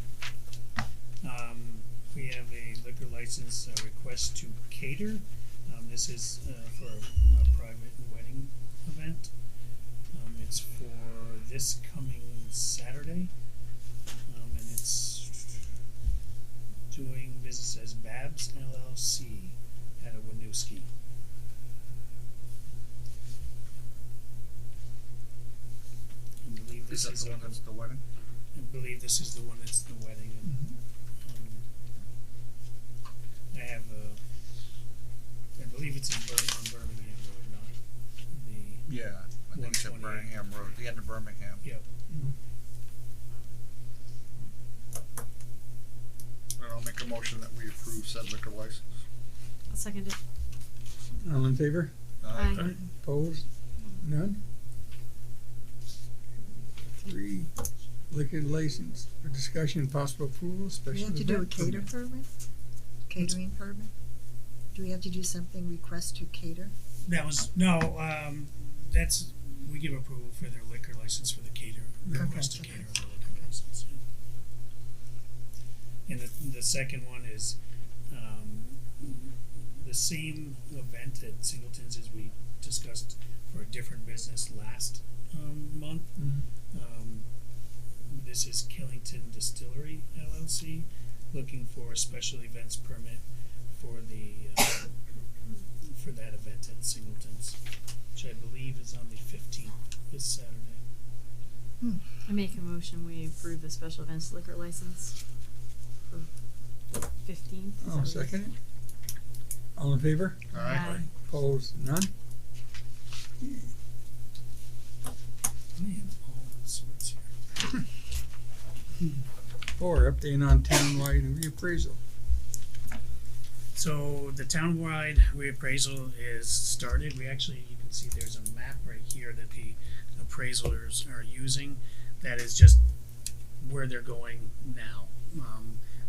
We have a liquor license request to cater. This is for a private wedding event. It's for this coming Saturday. And it's doing business as Babs LLC out of Winooski. I believe Is this that is the one that's the wedding? I believe this is the one that's the wedding. And, I have I believe it's in Birmingham Road, not the. Yeah, I think it's at 128. Birmingham Road, the end of Birmingham. Yep. And I'll make a motion that we approve said liquor license. I'll second it. All in favor? Aye. Opposed? None? 3, liquor license for discussion, possible approval, We special have to do a event cater permit. permit? catering permit? Do we have to do something, request to cater? That was, no, that's, we give approval for their liquor license for the caterer, request to Okay. cater on the liquor license. And the second one is, the same event at Singleton's as we discussed for a different business last, month. This is Killington Distillery LLC, looking for a special events permit for the, for that event at Singleton's, which I believe is on the 15th, this Saturday. I make a motion, we approve the special events liquor license for the 15th. I'll second it. All in favor? Aye. Opposed? None? I am all sorts here. 4, update on townwide reappraisal. So the townwide reappraisal is started. We actually, you can see there's a map right here that the appraisers are using. That is just where they're going now.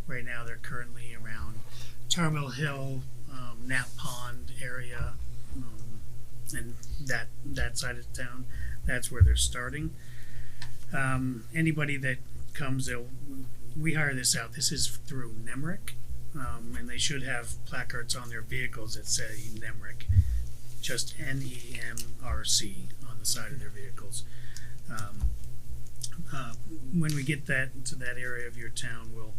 Right now they're currently around Tarbell Hill, Knapp Pond area, and that side of town. That's where they're starting. Anybody that comes, we hire this out. This is through Nemrick. And they should have placards on their vehicles that say Nemrick, just NEMRC on the side of their vehicles. When we get that to that area of your town, we'll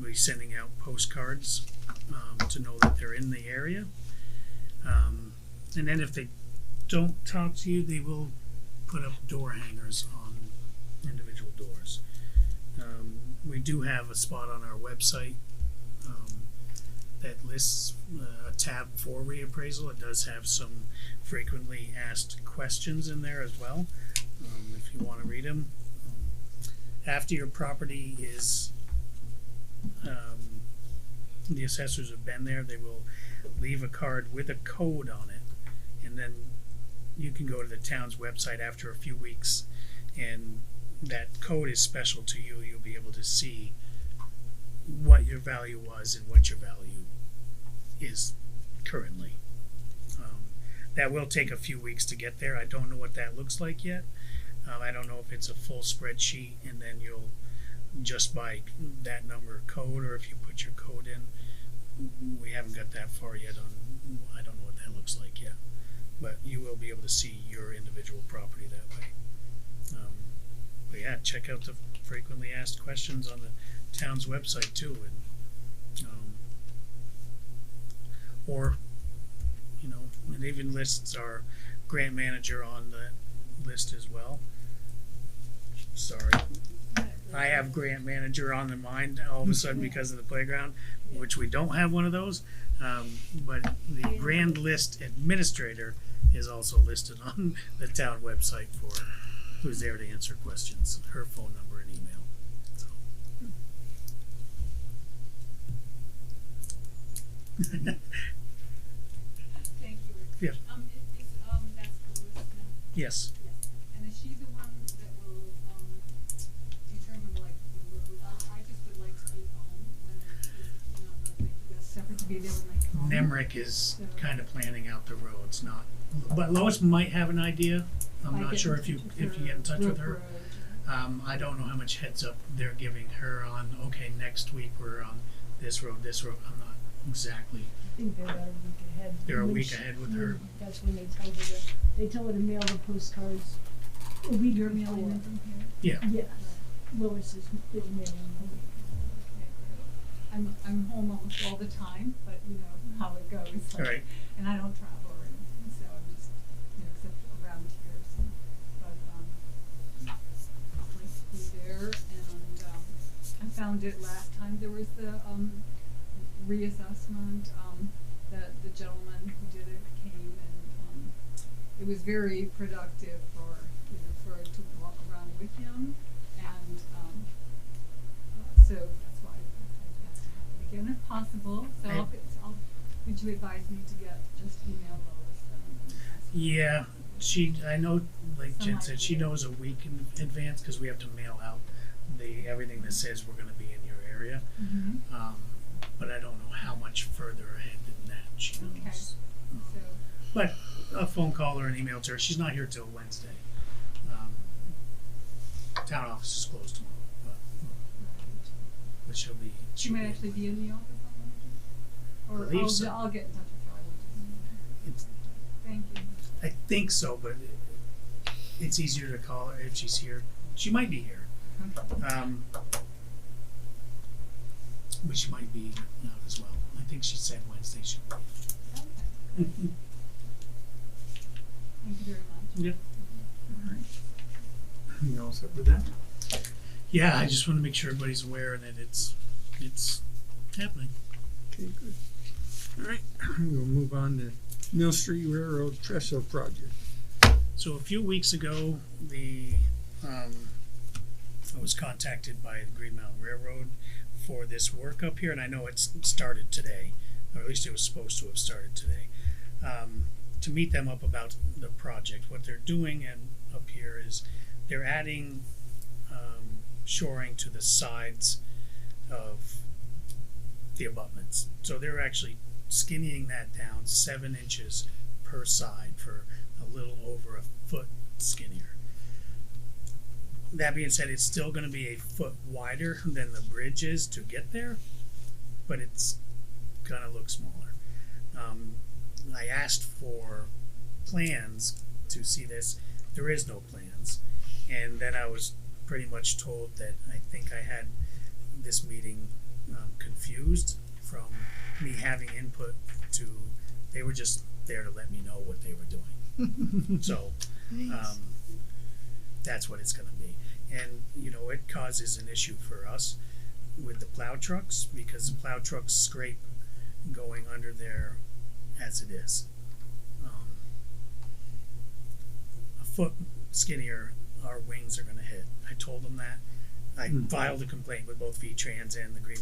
be sending out postcards to know that they're in the area. And then if they don't talk to you, they will put up door hangers on individual doors. We do have a spot on our website that lists a tab for reappraisal. It does have some frequently asked questions in there as well, if you want to read them. After your property is, the assessors have been there, they will leave a card with a code on it, and then you can go to the town's website after a few weeks, and that code is special to you. You'll be able to see what your value was and what your value is currently. That will take a few weeks to get there. I don't know what that looks like yet. I don't know if it's a full spreadsheet and then you'll just by that number code, or if you put your code in. We haven't got that far yet on, I don't know what that looks like yet, but you will be able to see your individual property that way. But yeah, check out the frequently asked questions on the town's website too, and or you know, it even lists our grant manager on the list as well. Sorry, I have grant manager on the mind all of a sudden because of the playground, which we don't have one of those. But the grand list administrator is also listed on the town website for who's there to answer questions, her phone number and email. So. Thank you. Yeah. Is that's the list now? Yes. Yes. And is she the one that will, determine like the road? I just would like to be home when, you know, like you guys separate to be there when they come. Nemrick is kind of planning out the roads, not, but Lois might have an idea. I'm not sure if you get in touch with her. I don't know how much heads up they're giving her on, okay, next week we're on this road. I'm not exactly. I think they're about a week ahead. They're a week ahead with her. That's when they tell her to mail the postcards a week before. Mailing them from here? Yeah. Yes. Lois is mailing them. I'm home almost all the time, but you know how it goes. Like, Right. And I don't travel or anything, so I'm just, you know, except around here. So, but nice to be there, and I found it last time there was the reassessment. That the gentleman who did it came, and it was very productive for to walk around with him, and so that's why I'd like to have it again if possible. So would you advise me to just email Lois and ask her? Yeah, I know, like Jen said, she knows a week in advance because we have to mail out everything that says we're going to be in your area. Mm-hmm. but I don't know how much further ahead than that she knows. Okay. So, But a phone call or an email to her. She's not here till Wednesday. Town office is closed tomorrow, but she'll be. she might be actually in. be in the office on Wednesday? Or Believe so. I'll get in touch with her. It's, Thank you. I think so, but it's easier to call her if she's here. She might be here. But she might be out as well. I think she said Wednesday she'll be. Okay. Thank you very much. Yep. All right. You all set with that? Yeah, I just want to make sure everybody's aware that it's happening. Okay, good. All right, we'll move on to Mill Street Railroad Trestle Project. So a few weeks ago, I was contacted by the Green Mountain Railroad for this work up here, and I know it's started today, or at least it was supposed to have started today, to meet them up about the project. What they're doing and up here is they're adding shoring to the sides of the abutments. So they're actually skinnying that down 7 inches per side for a little over a foot skinnier. That being said, it's still going to be a foot wider than the bridge is to get there, but it's going to look smaller. I asked for plans to see this. There is no plans. And then I was pretty much told that I think I had this meeting confused from me having input to, they were just there to let me know what they were doing. So that's what it's going to be. And, you know, it causes an issue for us with the plow trucks because the plow trucks scrape going under there as it is. A foot skinnier, our wings are going to hit. I told them that. I filed a complaint with both V-Trans and the Green.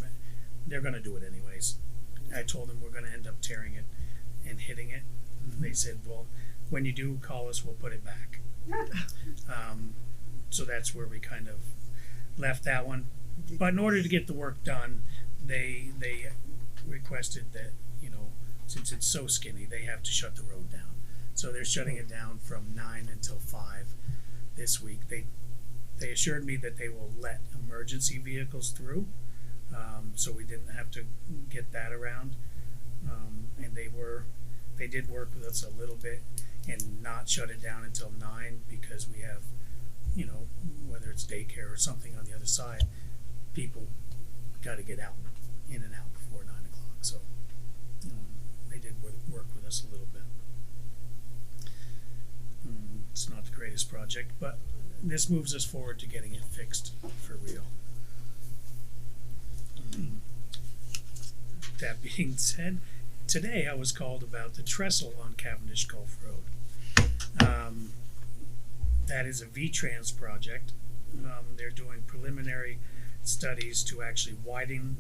They're going to do it anyways. I told them we're going to end up tearing it and hitting it. They said, well, when you do, call us, we'll put it back. So that's where we kind of left that one. But in order to get the work done, they requested that, you know, since it's so skinny, they have to shut the road down. So they're shutting it down from 9 until 5 this week. They assured me that they will let emergency vehicles through, so we didn't have to get that around. And they did work with us a little bit and not shut it down until 9 because we have, you know, whether it's daycare or something on the other side, people got to get out, in and out before 9 o'clock. So they did work with us a little bit. It's not the greatest project, but this moves us forward to getting it fixed for real. That being said, today I was called about the trestle on Cavendish Gulf Road. That is a V-Trans project. They're doing preliminary studies to actually widen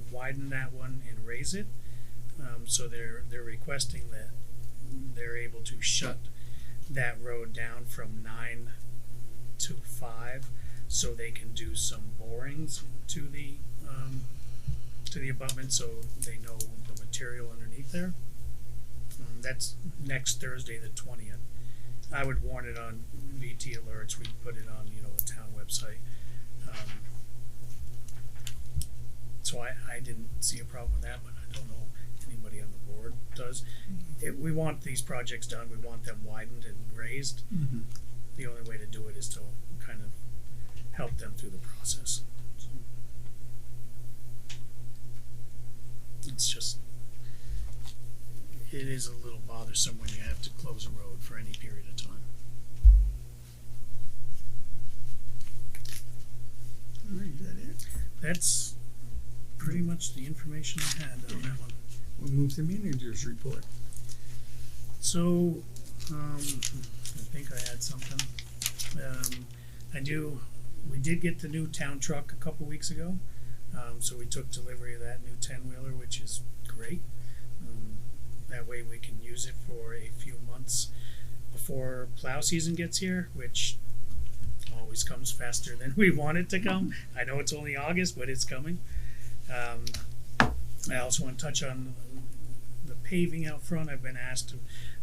that one and raise it. So they're requesting that they're able to shut that road down from 9 to 5, so they can do some borings to the abutment, so they know the material underneath there. That's next Thursday, the 20th. I would warn it on VT alerts. We'd put it on, you know, the town website. So I didn't see a problem with that, but I don't know if anybody on the board does. We want these projects done. We want them widened and raised. The only way to do it is to kind of help them through the process. So it's just, it is a little bothersome when you have to close a road for any period of time. All right, is that it? That's pretty much the information I had on that one. We'll move to manager's report. So, I think I had something. We did get the new town truck a couple weeks ago. So we took delivery of that new 10-wheeler, which is great. That way we can use it for a few months before plow season gets here, which always comes faster than we want it to come. I know it's only August, but it's coming. I also want to touch on the paving out front. I've been asked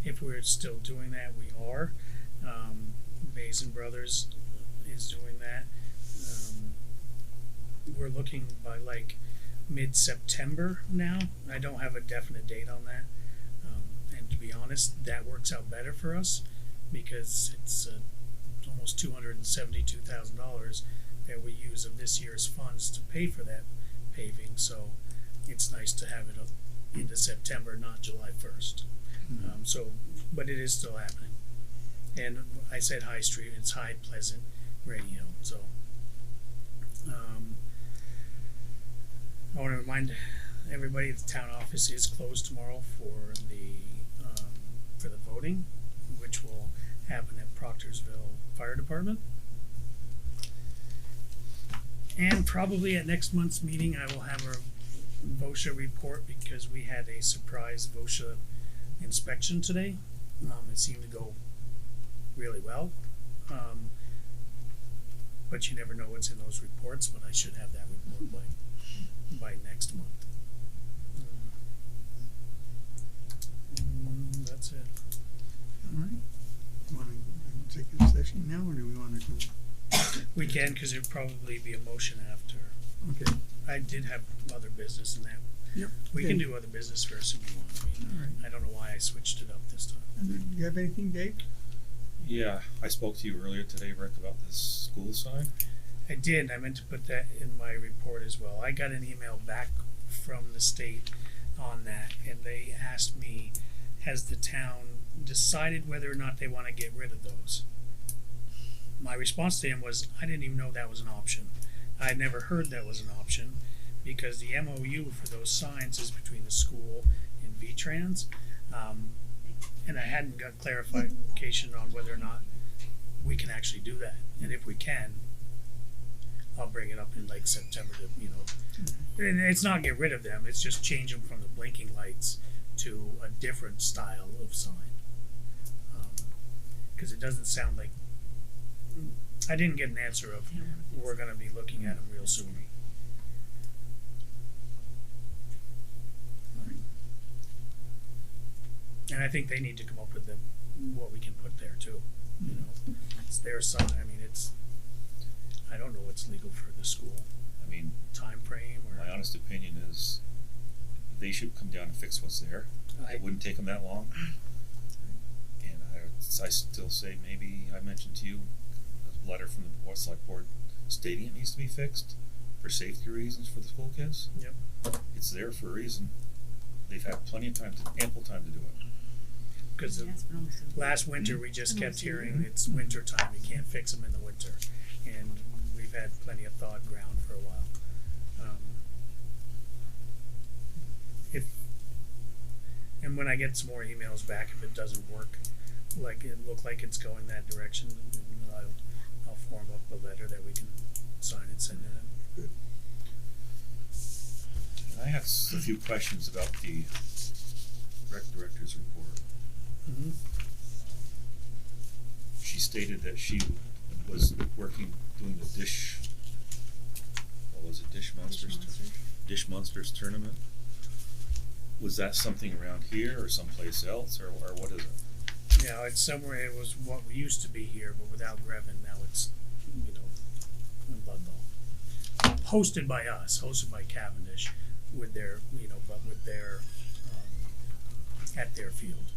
if we're still doing that. We are. Basin Brothers is doing that. We're looking by like mid-September now. I don't have a definite date on that. And to be honest, that works out better for us because it's almost $272,000 that we use of this year's funds to pay for that paving. So it's nice to have it up into September, not July 1st. But it is still happening. And I said High Street, it's High, Pleasant, Rainy Hill. So I want to remind everybody the town office is closed tomorrow for the voting, which will happen at Proctorsville Fire Department. And probably at next month's meeting, I will have a VOSHA report because we had a surprise VOSHA inspection today. It seemed to go really well. But you never know what's in those reports, but I should have that report by next month. That's it. All right. Want to take a session now, or do we want to do? We can, because there'd probably be a motion after. Okay. I did have other business in that. Yep. We Okay. can do other business first if you want. I mean, All right. I don't know why I switched it up this time. Do you have anything, Dave? Yeah, I spoke to you earlier today, Rick, about this school sign. I did. I meant to put that in my report as well. I got an email back from the state on that, and they asked me, has the town decided whether or not they want to get rid of those? My response to him was, I didn't even know that was an option. I had never heard that was an option because the MOU for those signs is between the school and V-Trans. And I hadn't got clarification on whether or not we can actually do that. And if we can, I'll bring it up in like September to, and it's not get rid of them, it's just change them from the blinking lights to a different style of sign. Because it doesn't sound like, I didn't get an answer of, we're going to be looking at them real soon. And I think they need to come up with what we can put there too. It's their sign. I mean, I don't know what's legal for the school. I mean, time frame or. My honest opinion is they should come down and fix what's there. It wouldn't take them that long. And I still say, maybe I mentioned to you a letter from the select board stating it needs to be fixed for safety reasons for the school kids. Yep. It's there for a reason. They've had plenty of time, ample time to do it. Because last winter we just kept hearing it's winter time, we can't fix them in the winter, and we've had plenty of thawed ground for a while. And when I get some more emails back, if it doesn't work, like it look like it's going that direction, I'll form up a letter that we can sign and send it in. Good. And I have a few questions about the rec director's report. Mm-hmm. She stated that she was working, doing the Dish Monsters tournament. Was that something around here or someplace else, or what is it? Yeah, it's somewhere. It was what we used to be here, but without Grevin, now it's in Ludlow. Hosted by us, hosted by Cavendish, with their but with their at their field.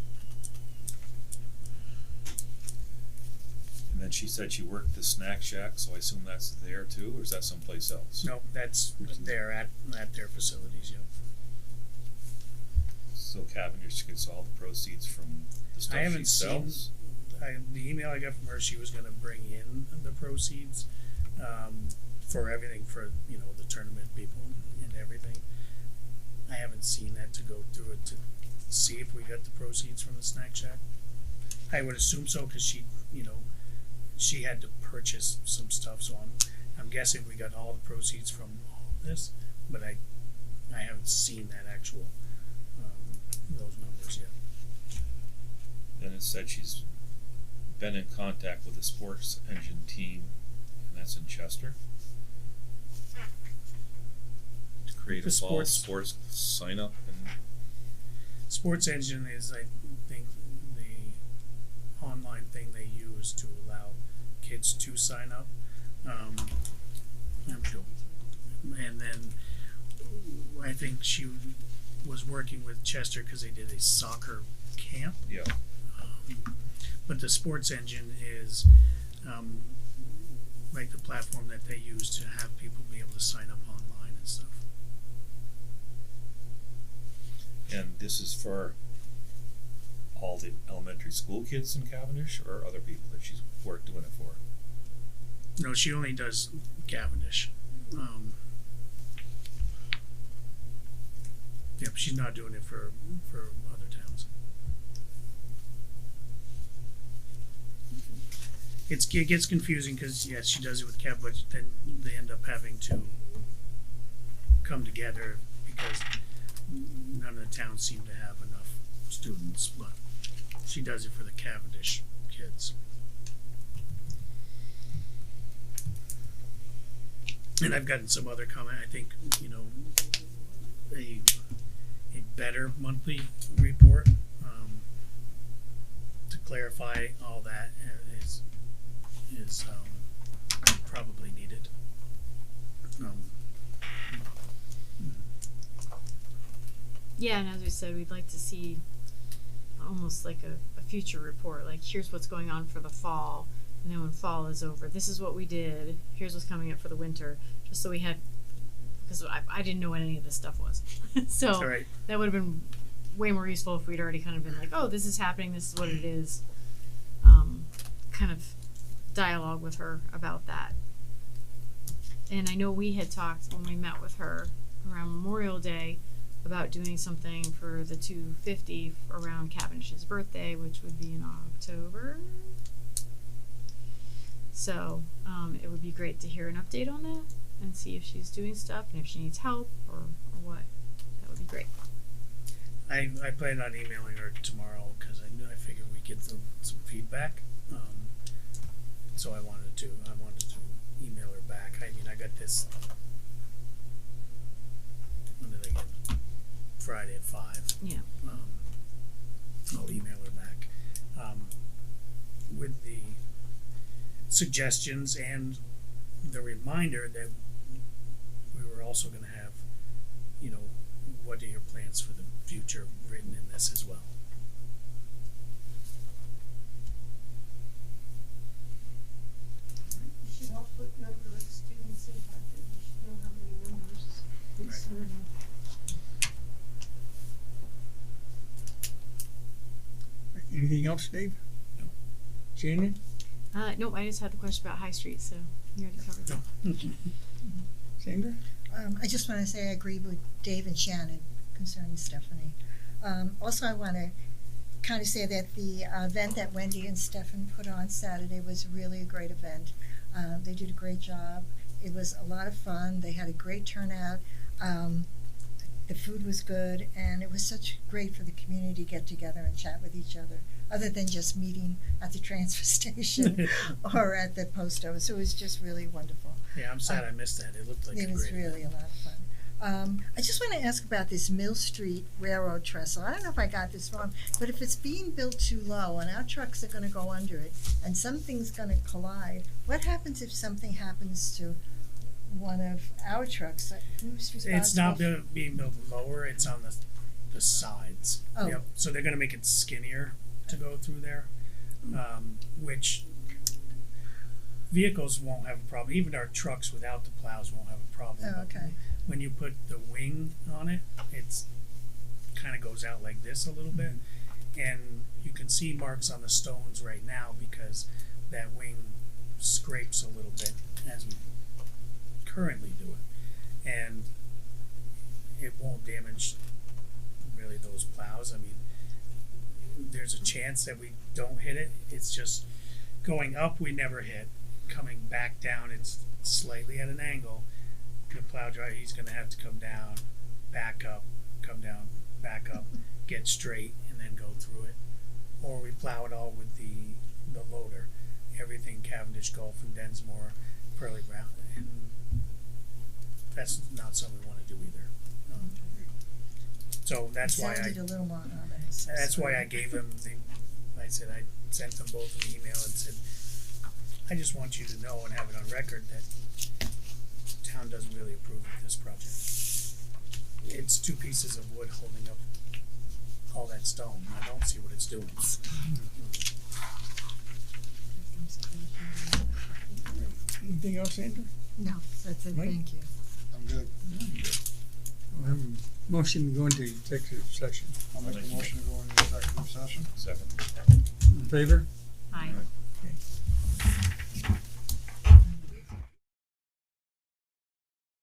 And then she said she worked the snack shack, so I assume that's there too, or is that someplace else? No, that's there at their facilities. Yeah. So Cavendish gets all the proceeds from the stuff I haven't she sells? the email I got from her, she was going to bring in the proceeds for everything, for the tournament people and everything. I haven't seen that to go through it to see if we got the proceeds from the snack shack. I would assume so, because she had to purchase some stuff, so I'm guessing we got all the proceeds from all of this, but I haven't seen that actual those numbers yet. Then it said she's been in contact with the sports engine team, and that's in Chester. create a The fall sports- sports sign up and Sports Engine is, I think, the online thing they use to allow kids to sign up. And then I think she was working with Chester because they did a soccer camp. yeah. But the Sports Engine is like the platform that they use to have people be able to sign up online and stuff. And this is for all the elementary school kids in Cavendish or other people that she's worked doing it for? No, she only does Cavendish. Yep, she's not doing it for other towns. It gets confusing because yes, she does it with Cav, but then they end up having to come together because none of the towns seem to have enough students. But she does it for the Cavendish kids. And I've gotten some other comment. I think, you know, a better monthly report to clarify all that is probably needed. Yeah, and as we said, we'd like to see almost like a future report. Like, here's what's going on for the fall, and then when fall is over, this is what we did. Here's what's coming up for the winter, just so we had, because I didn't know what any of this stuff was. So That's all right. that would have been way more useful if we'd already kind of been like, oh, this is happening, this is what it is. Kind of dialogue with her about that. And I know we had talked when we met with her around Memorial Day about doing something for the 250 around Cavendish's birthday, which would be in October. So it would be great to hear an update on that and see if she's doing stuff and if she needs help or what. That would be great. I plan on emailing her tomorrow because I figured we'd get some feedback. So I wanted to email her back. I mean, I got this. When did I get? Friday at 5. Yeah. I'll email her back with the suggestions and the reminder that we were also going to have, you know, what are your plans for the future written in this as well. You should all put number of students impacted, you should know how many numbers in Saturday. Anything else, Dave? No. Shannon? No, I just had the question about High Street, so you already covered that. Sandra? I just want to say I agree with Dave and Shannon concerning Stephanie. Also, I want to kind of say that the event that Wendy and Stefan put on Saturday was really a great event. They did a great job. It was a lot of fun. They had a great turnout. The food was good, and it was such great for the community to get together and chat with each other, other than just meeting at the transfer station or at the post office. So it was just really wonderful. Yeah, I'm sad I missed that. It looked like It a was great really a lot of fun. I just want to ask about this Mill Street Railroad Trestle. I don't know if I got this wrong, but if it's being built too low and our trucks are going to go under it and something's going to collide, what happens if something happens to one of our trucks? Who's responsible? It's not being built lower, it's on the sides. Oh. Yep. So they're gonna make it skinnier to go through there, which vehicles won't have a problem. Even our trucks without the plows won't have a problem. Oh, okay. When you put the wing on it, it's kind of goes out like this a little bit, and you can see marks on the stones right now because that wing scrapes a little bit as we currently do it, and it won't damage really those plows. I mean, there's a chance that we don't hit it. It's just going up we never hit, coming back down it's slightly at an angle. The plow driver, he's going to have to come down, back up, come down, back up, get straight, and then go through it. Or we plow it all with the loader, everything Cavendish, Gulf, and Densmore, Pearly Brown, and that's not something we wanna do either. So that's why I. Sounded a little more ominous. That's why I gave him I said, I sent them both an email and said, I just want you to know and have it on record that town doesn't really approve of this project. It's 2 pieces of wood holding up all that stone. I don't see what it's doing. Anything else, Andrew? No, that's it, Mike? thank you. I'm good. We'll have a motion to go into executive session. I'll make a motion to go into executive session. Second. In favor?